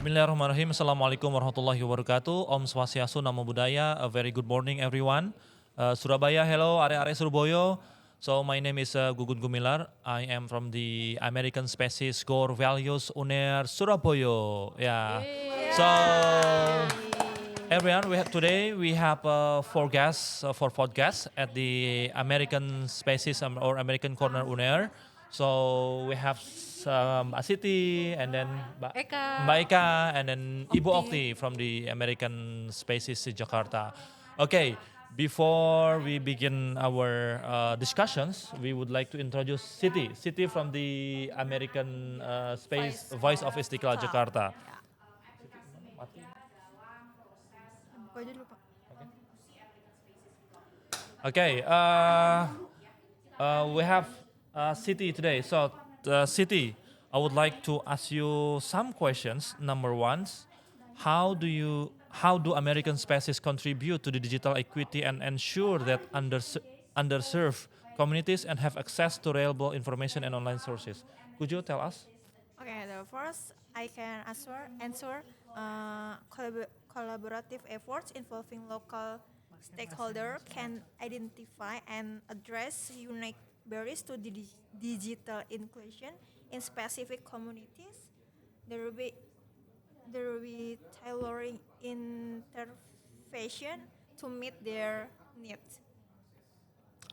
Bismillahirrahmanirrahim. Assalamualaikum warahmatullahi wabarakatuh. Om Swastiastu, Namo Buddhaya. A very good morning, everyone. Surabaya, hello, are Surabaya. So my name is Gugun Gumilar. I am from the American Species Core Values UNER Surabaya. Yeah. So everyone, today we have four guests for podcast at the American Species or American Corner UNER. So we have Mbak Siti and then Mbak Eka and then Ibu Okti from the American Species Jakarta. Okay, before we begin our discussions, we would like to introduce Siti. Siti from the American Space Voice of Istiqlal Jakarta. Buka aja dulu, Pak. Okay, we have Siti today. So, Siti, I would like to ask you some questions. Number one, how do American species contribute to the digital equity and ensure that underserved communities and have access to reliable information and online sources? Could you tell us? Okay, the first I can answer collaborative efforts involving local stakeholder can identify and address unique barriers to digital inclusion in specific communities. There will be tailoring intervention to meet their needs.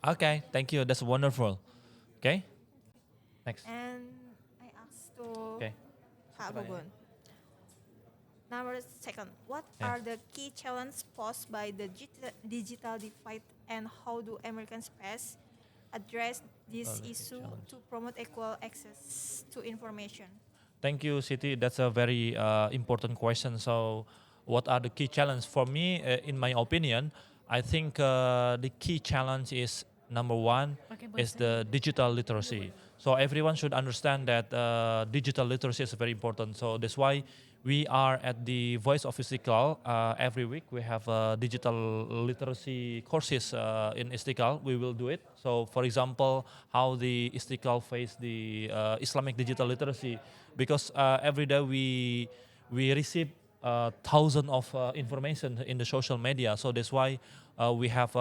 Okay, thank you. That's wonderful. Okay, next. And I asked to Okay. Pak Gugun. Number second, what Yeah. are the key challenges posed by the digital divide and how do American Space address this the key issue challenge. to promote equal access to information? Thank you, Siti. That's a very important question. So, what are the key challenges for me? In my opinion, I think the key challenge is number one is the digital literacy. So everyone should understand that digital literacy is very important. So that's why we are at the Voice of Istiqlal every week. We have digital literacy courses in Istiqlal. We will do it. So, for example, how the Istiqlal face the Islamic digital literacy, because every day we receive thousands of information in the social media. So that's why we have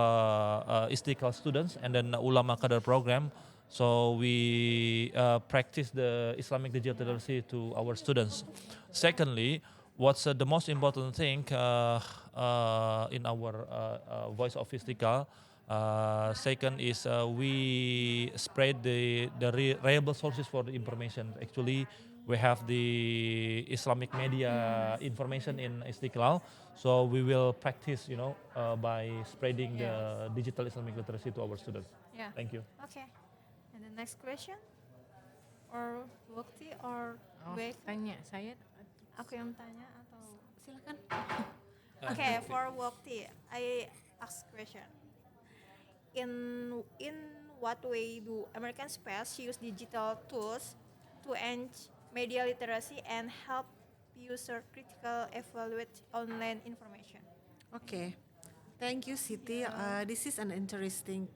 Istiqlal students and then Ulama Kader program. So we practice the Islamic digital literacy to our students. Secondly, what's the most important thing in our Voice of Istiqlal? Second is we spread the reliable sources for the information. Actually, we have the Islamic media information in Istiqlal, so we will practice, by spreading the digital Islamic literacy to our students. Yeah. Thank you. Okay. And the next question, or Wakti or Bek? Tanya saya. Aku yang tanya atau? Silakan. Okay, for Wakti, I ask question. In what way do American Space use digital tools to enhance media literacy and help user critical evaluate online information? Okay. Thank you, Siti. This is an interesting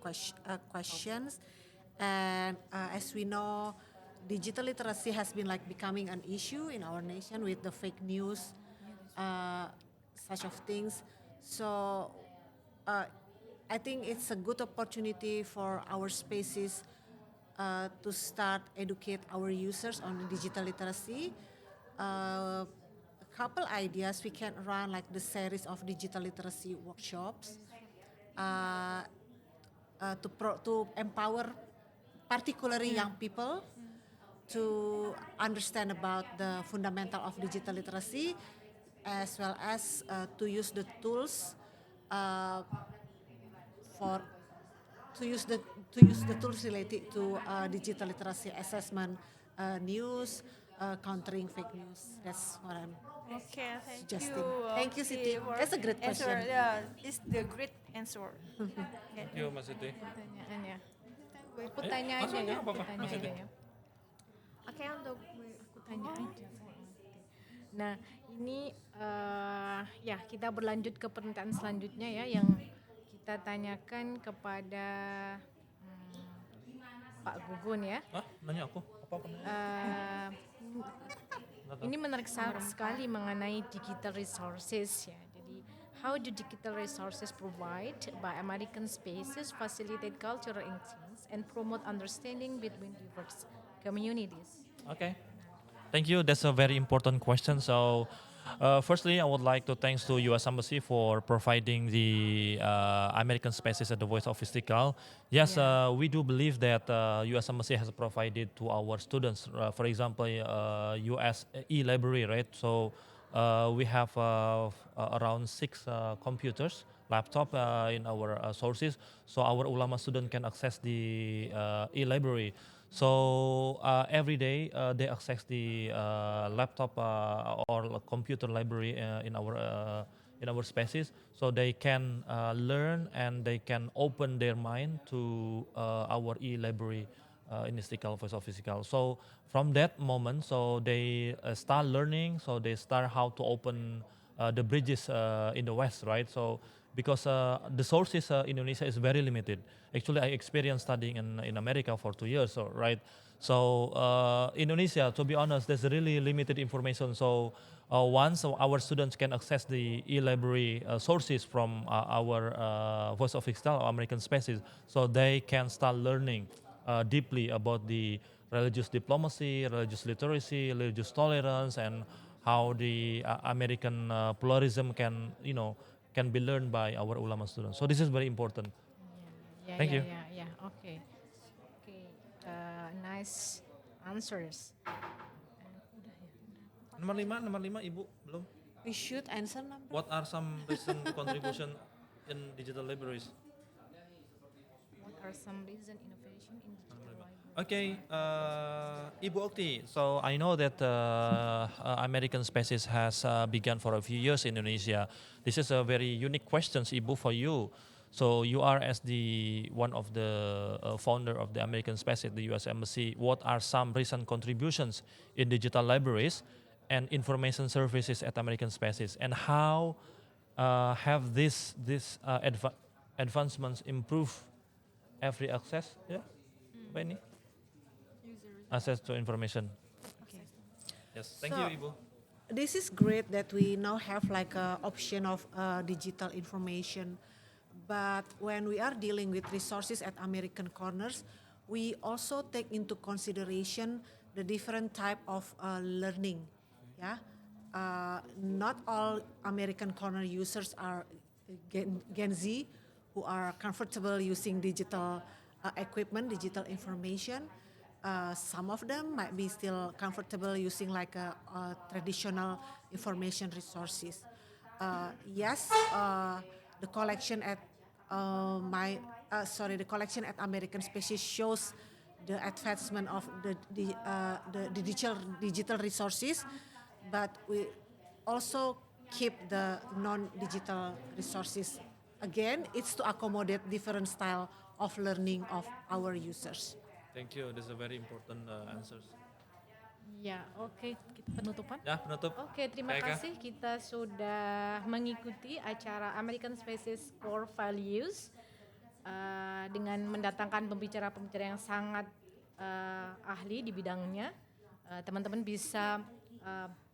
questions, and as we know, digital literacy has been like becoming an issue in our nation with the fake news, such of things. So, I think it's a good opportunity for our spaces to start educate our users on digital literacy. A couple ideas we can run like the series of digital literacy workshops to empower particularly young people to understand about the fundamental of digital literacy as well as to use the tools for to use the tools related to digital literacy assessment, news, countering fake news. That's what I'm Okay, thank suggesting. you. Thank you, Siti. for That's a great answer. question. Yeah, it's the great answer. Okay. Thank you, Mas Siti. Pertanyaannya. Aku Oke, tanya aja langsung aja, ya. nggak apa-apa, Tanya Mas aja Siti. ya. untuk Aku tanya aja. Nah, ini ya kita berlanjut ke pertanyaan selanjutnya ya yang kita tanyakan kepada Pak Gugun ya. Hah? Nanya aku? Apa? Eh, Ini menarik sekali mengenai digital resources ya. Jadi, how do digital resources provide by American Spaces facilitate cultural exchange and promote understanding between diverse communities? Okay. Thank you. That's a very important question. So, firstly, I would like to thanks to U.S. Embassy for providing the American Spaces at the Voice of Istiqlal. Yes, Yeah. we do believe that U.S. Embassy has provided to our students, for example, U.S. e-library, right? So, we have around 6 computers, laptop in our sources, so our ulama student can access the e-library. So every day they access the laptop or computer library in our spaces, so they can learn and they can open their mind to our e-library in Istiqlal Voice of Istiqlal. So from that moment, so they start learning, so they start how to open the bridges in the West, right? So because the sources in Indonesia is very limited. Actually, I experienced studying in America for 2 years, so, right? So Indonesia, to be honest, there's really limited information. So once our students can access the e-library sources from our Voice of Istiqlal, American Spaces, so they can start learning deeply about the religious diplomacy, religious literacy, religious tolerance, and how the American pluralism can, can be learned by our ulama students. So this is very important. Yeah, Thank you. Okay. Okay. Nice answers. Nomor 5, Ibu belum. We should answer number. What are some recent contribution in digital libraries? What are some recent innovation in digital library? Okay, Ibu Okti. So I know that American Spaces has begun for a few years in Indonesia. This is a very unique question, Ibu, for you. So you are as the one of the founder of the American Spaces, the U.S. Embassy. What are some recent contributions in digital libraries and information services at American Spaces, and how have this advancements improved every access? Yeah, Benny? Access to information. Okay. Yes, thank So- you, Ibu. This is great that we now have like a option of digital information. But when we are dealing with resources at American Corners, we also take into consideration the different type of learning. Yeah, not all American Corner users are Gen Z who are comfortable using digital equipment, digital information. Some of them might be still comfortable using like a traditional information resources. Yes, the collection at the collection at American Spaces shows the advancement of the digital resources, but we also keep the non-digital resources. Again, it's to accommodate different style of learning of our users. Thank you. This is a very important answers. Ya, oke, kita penutupan. Ya, penutup. Oke, terima Kak Eka. kasih kita sudah mengikuti acara American Spaces Core Values dengan mendatangkan pembicara-pembicara yang sangat ahli di bidangnya. Teman-teman bisa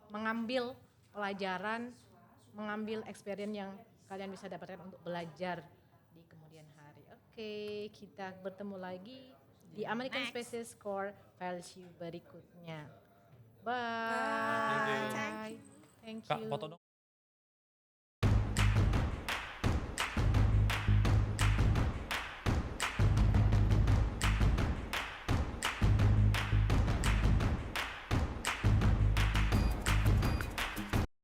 mengambil pelajaran, mengambil experience yang kalian bisa dapatkan untuk belajar di kemudian hari. Oke, kita bertemu lagi di American Spaces Core Value berikutnya. Bye. Thank you. Thank Kak, you. foto dong.